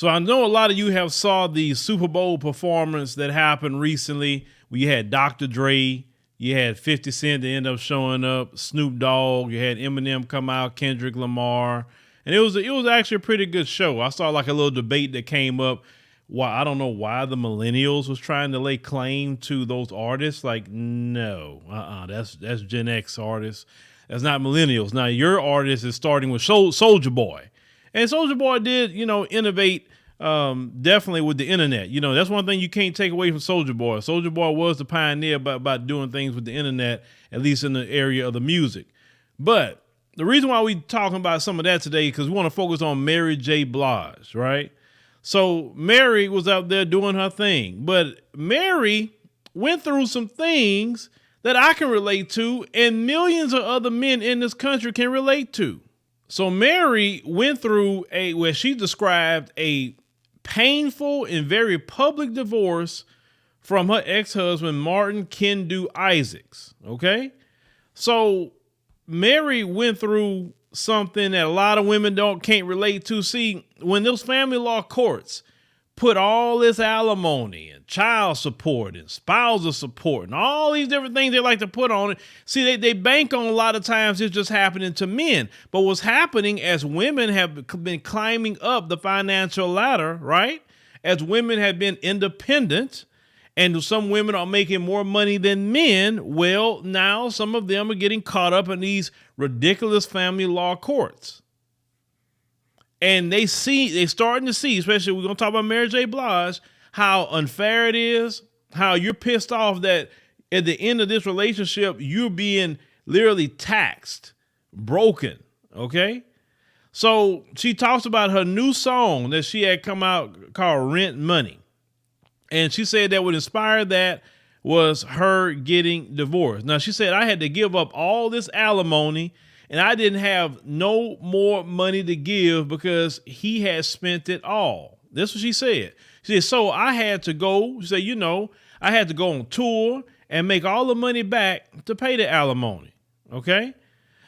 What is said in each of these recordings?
So I know a lot of you have saw the Super Bowl performance that happened recently. We had Dr. Dre, you had 50 Cent that ended up showing up, Snoop Dogg, you had Eminem come out, Kendrick Lamar, and it was actually a pretty good show. I saw like a little debate that came up. Why I don't know why the millennials was trying to lay claim to those artists. Like, no, that's Gen X artists. That's not millennials. Now your artist is starting with Soldier Boy, and Soldier Boy did innovate definitely with the internet. That's one thing you can't take away from Soldier Boy. Soldier Boy was the pioneer about doing things with the internet, at least in the area of the music. But the reason why we talking about some of that today because we want to focus on Mary J. Blige, right? So Mary was out there doing her thing, but Mary went through some things that I can relate to and millions of other men in this country can relate to. So Mary went through where she described a painful and very public divorce from her ex-husband, Martin Kendu Isaacs. Okay. So Mary went through something that a lot of women can't relate to. See, when those family law courts put all this alimony and child support and spousal support and all these different things they like to put on it, see, they bank on a lot of times it's just happening to men. But what's happening as women have been climbing up the financial ladder, right? As women have been independent, and some women are making more money than men. Well, now some of them are getting caught up in these ridiculous family law courts. And they starting to see, especially we're going to talk about Mary J. Blige, how unfair it is, how you're pissed off that at the end of this relationship, you're being literally taxed, broken. Okay. So she talks about her new song that she had come out called Rent Money. And she said that what inspired that was her getting divorced. Now, she said, I had to give up all this alimony and I didn't have no more money to give because he had spent it all. That's what she said. She said, so I had to go, she said, I had to go on tour and make all the money back to pay the alimony. Okay.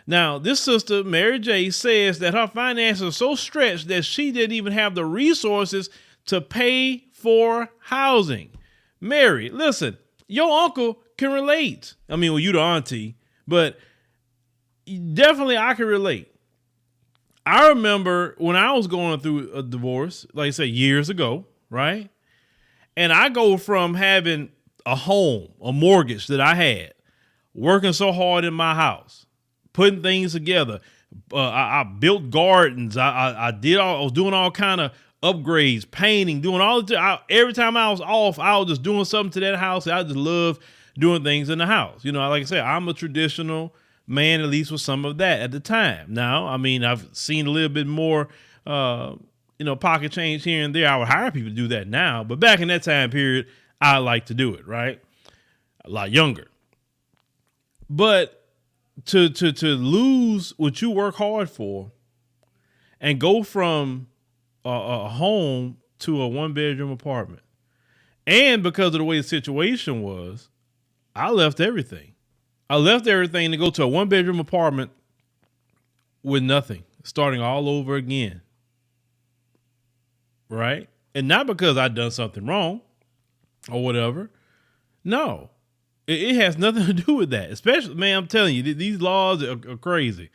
Now, this sister, Mary J., says that her finances are so stretched that she didn't even have the resources to pay for housing. Mary, listen, your uncle can relate. I mean, well, you the auntie, but definitely I can relate. I remember when I was going through a divorce, like I said, years ago, right? And I go from having a home, a mortgage that I had, working so hard in my house, putting things together. I built gardens. I was doing all kind of upgrades, painting, doing all the every time I was off, I was just doing something to that house. I just love doing things in the house. Like I said, I'm a traditional man, at least with some of that at the time. Now, I mean, I've seen a little bit more, pocket change here and there. I would hire people to do that now, but back in that time period, I like to do it, right? A lot younger. But to lose what you work hard for and go from a home to a 1-bedroom apartment. And because of the way the situation was, I left everything. I left everything to go to a 1-bedroom apartment with nothing, starting all over again. Right? And not because I'd done something wrong or whatever. No, it has nothing to do with that. Especially, man, I'm telling you, these laws are crazy.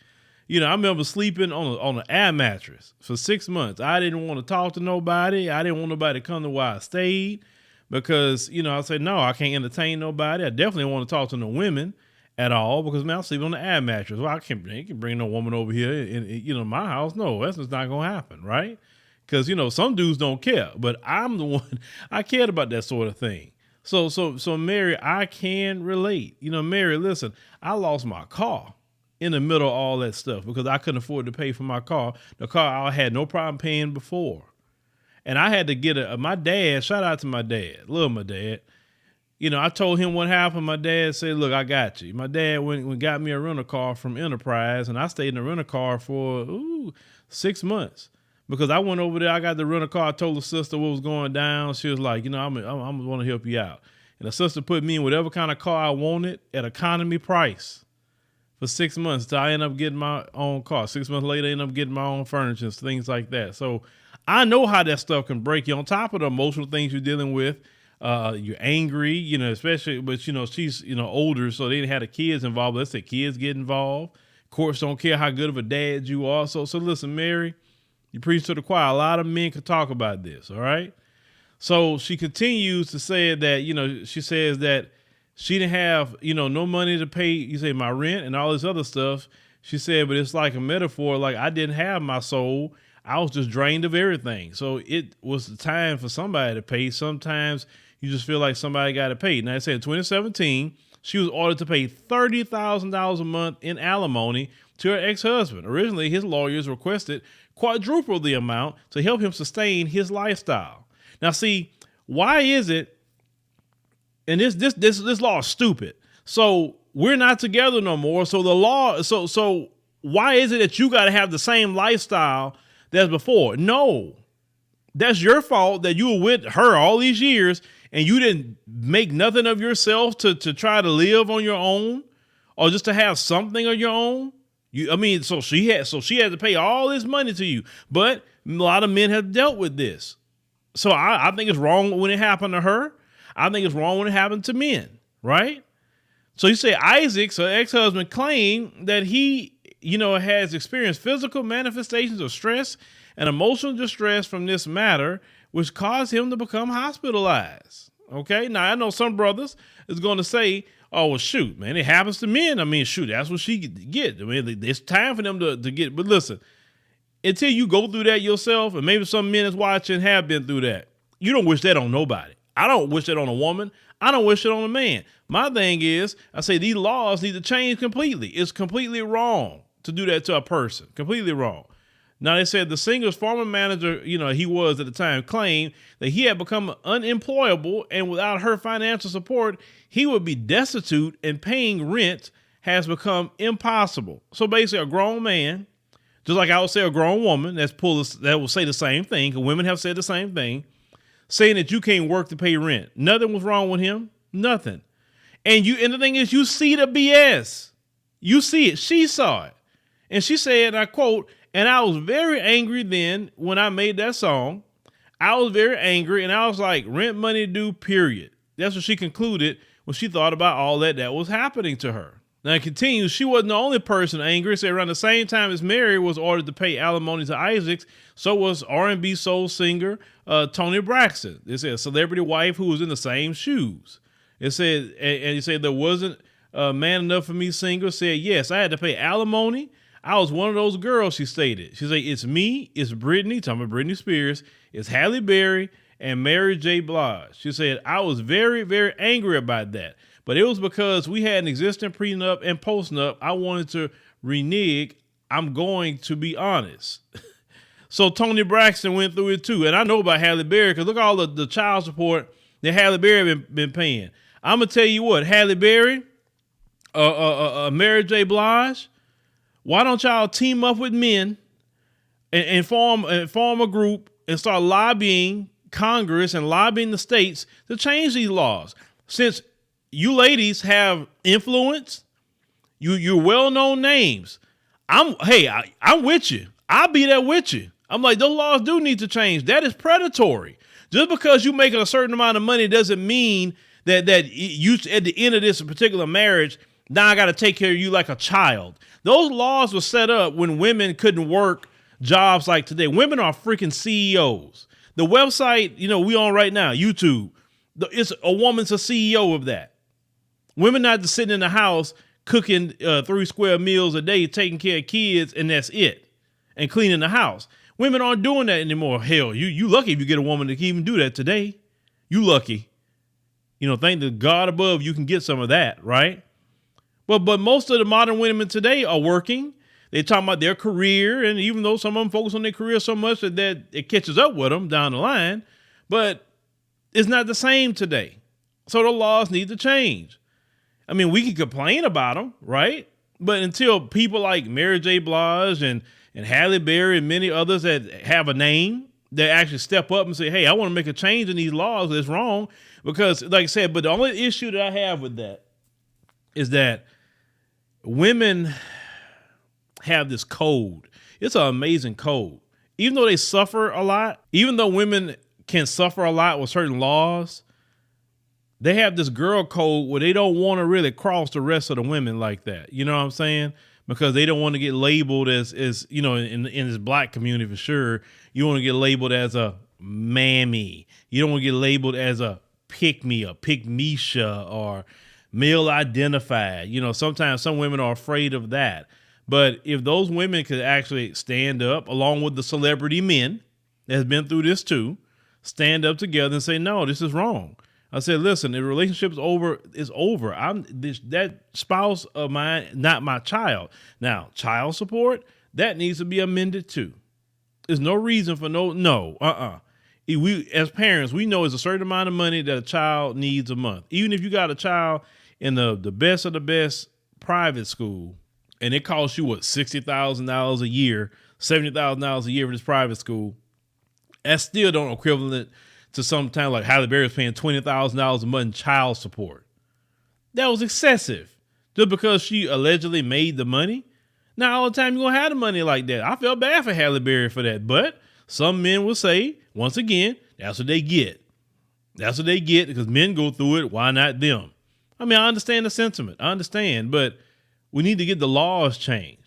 I remember sleeping on an air mattress for 6 months. I didn't want to talk to nobody. I didn't want nobody to come to where I stayed because, I said, no, I can't entertain nobody. I definitely don't want to talk to no women at all because, man, I'm sleeping on the air mattress. Well, you can bring no woman over here in my house. No, that's just not going to happen, right? Because, some dudes don't care, but I'm the one, I cared about that sort of thing. So Mary, I can relate. Mary, listen, I lost my car in the middle of all that stuff because I couldn't afford to pay for my car. The car I had no problem paying before. And I had to get my dad, shout out to my dad, love my dad. I told him what happened. My dad said, look, I got you. My dad went and got me a rental car from Enterprise and I stayed in the rental car for 6 months because I went over there. I got the rental car. I told the sister what was going down. She was like, I'm going to help you out. And the sister put me in whatever kind of car I wanted at economy price. For 6 months till I ended up getting my own car. 6 months later, I ended up getting my own furniture and things like that. So I know how that stuff can break you on top of the emotional things you're dealing with. You're angry, especially, but she's, older, so they didn't have the kids involved. Let's say kids get involved. Courts don't care how good of a dad you are. So listen, Mary, you preach to the choir. A lot of men can talk about this. All right. So she continues to say that, she says that she didn't have, no money to pay, you say, my rent and all this other stuff. She said, but it's like a metaphor. Like, I didn't have my soul. I was just drained of everything. So it was the time for somebody to pay. Sometimes you just feel like somebody got to pay. Now, I said in 2017, she was ordered to pay $30,000 a month in alimony to her ex-husband. Originally, his lawyers requested quadruple the amount to help him sustain his lifestyle. Now, see, why is it? And this law is stupid. So we're not together no more. So the law. So why is it that you got to have the same lifestyle that's before? No, that's your fault that you were with her all these years and you didn't make nothing of yourself to try to live on your own or just to have something of your own. So she had to pay all this money to you, but a lot of men have dealt with this. So I think it's wrong when it happened to her. I think it's wrong when it happened to men, right? So you say Isaac's her ex-husband claimed that he, has experienced physical manifestations of stress and emotional distress from this matter, which caused him to become hospitalized. Okay. Now I know some brothers is going to say, oh, well, shoot, man, it happens to men. I mean, shoot, that's what she get. I mean, it's time for them to get, but listen, until you go through that yourself, and maybe some men is watching have been through that, you don't wish that on nobody. I don't wish that on a woman. I don't wish it on a man. My thing is, I say these laws need to change completely. It's completely wrong to do that to a person. Completely wrong. Now, they said the singer's former manager, he was at the time, claimed that he had become unemployable, and without her financial support, he would be destitute, and paying rent has become impossible. So basically, a grown man, just like I would say a grown woman, that will say the same thing, because women have said the same thing, saying that you can't work to pay rent. Nothing was wrong with him. Nothing. And the thing is, you see the BS. You see it. She saw it. And she said, I quote, and I was very angry then when I made that song. I was very angry, and I was like, rent money due, period. That's what she concluded when she thought about all that was happening to her. Now it continues, she wasn't the only person angry. It said around the same time as Mary was ordered to pay alimony to Isaac, so was R&B soul singer Toni Braxton. It said a celebrity wife who was in the same shoes. It said, and he said there wasn't a man enough for me singer, said, yes, I had to pay alimony. I was one of those girls, she stated. She said, it's me, it's Britney, talking about Britney Spears, it's Halle Berry, and Mary J. Blige. She said, I was very, very angry about that. But it was because we had an existing prenup and postnup. I wanted to renege. I'm going to be honest. So Toni Braxton went through it too. And I know about Halle Berry because look at all the child support that Halle Berry been paying. I'm going to tell you what, Halle Berry, Mary J. Blige, why don't y'all team up with men and form a group and start lobbying Congress and lobbying the states to change these laws? Since you ladies have influence, you're well-known names. I'm with you. I'll be there with you. I'm like, those laws do need to change. That is predatory. Just because you make a certain amount of money doesn't mean that you at the end of this particular marriage, now I got to take care of you like a child. Those laws were set up when women couldn't work jobs like today. Women are freaking CEOs. The website, we on right now, YouTube, it's a woman's a CEO of that. Women not just sitting in the house cooking 3 square meals a day, taking care of kids, and that's it, and cleaning the house. Women aren't doing that anymore. Hell, you lucky if you get a woman that can even do that today. You lucky. Thank the God above you can get some of that, right? But most of the modern women today are working. They're talking about their career, and even though some of them focus on their career so much that it catches up with them down the line, but it's not the same today. So the laws need to change. I mean, we can complain about them, right? But until people like Mary J. Blige and Halle Berry and many others that have a name, that actually step up and say, hey, I want to make a change in these laws that's wrong. Because like I said, but the only issue that I have with that is that women have this code. It's an amazing code. even though they suffer a lot, even though women can suffer a lot with certain laws, they have this girl code where they don't want to really cross the rest of the women like that. You know what I'm saying? Because they don't want to get labeled as in this black community for sure. You want to get labeled as a mammy. You don't want to get labeled as a pick me, a pick-misha, or male identified. Sometimes some women are afraid of that. But if those women could actually stand up along with the celebrity men that has been through this too, stand up together and say, no, this is wrong. I said, listen, the relationship's over, it's over. That spouse of mine, not my child. Now, child support, that needs to be amended too. There's no reason for we, as parents, we know it's a certain amount of money that a child needs a month. Even if you got a child in the best of the best private school, and it costs you $60,000 a year, $70,000 a year for this private school, that's still don't equivalent to sometimes like Halle Berry's paying $20,000 a month in child support. That was excessive. Just because she allegedly made the money. Not all the time you're gonna have the money like that. I felt bad for Halle Berry for that, but some men will say, once again, that's what they get. That's what they get because men go through it. Why not them? I mean, I understand the sentiment. I understand, but we need to get the laws changed.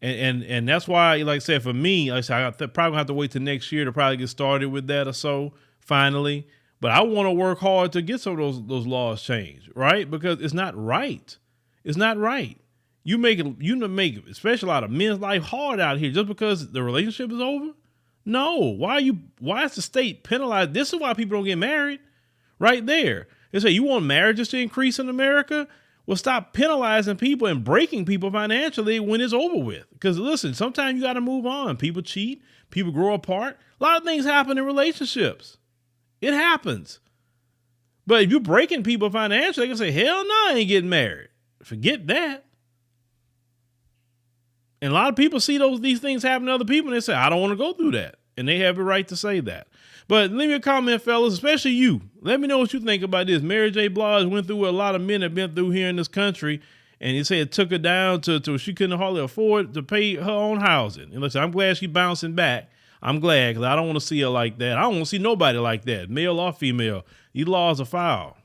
And that's why, like I said, for me, like I said, I probably gonna have to wait till next year to probably get started with that or so, finally. But I want to work hard to get some of those laws changed, right? Because it's not right. It's not right. You make especially a lot of men's life hard out here just because the relationship is over. No, why is the state penalized? This is why people don't get married. Right there. They say, you want marriages to increase in America? Well, stop penalizing people and breaking people financially when it's over with. Because listen, sometimes you got to move on. People cheat. People grow apart. A lot of things happen in relationships. It happens. But if you're breaking people financially, they can say, hell no, I ain't getting married. Forget that. And a lot of people see these things happen to other people and they say, I don't want to go through that. And they have a right to say that. But leave me a comment, fellas, especially you. Let me know what you think about this. Mary J. Blige went through what a lot of men have been through here in this country. And you say it took her down to she couldn't hardly afford to pay her own housing. And listen, I'm glad she's bouncing back. I'm glad because I don't want to see her like that. I don't want to see nobody like that, male or female. These laws are foul.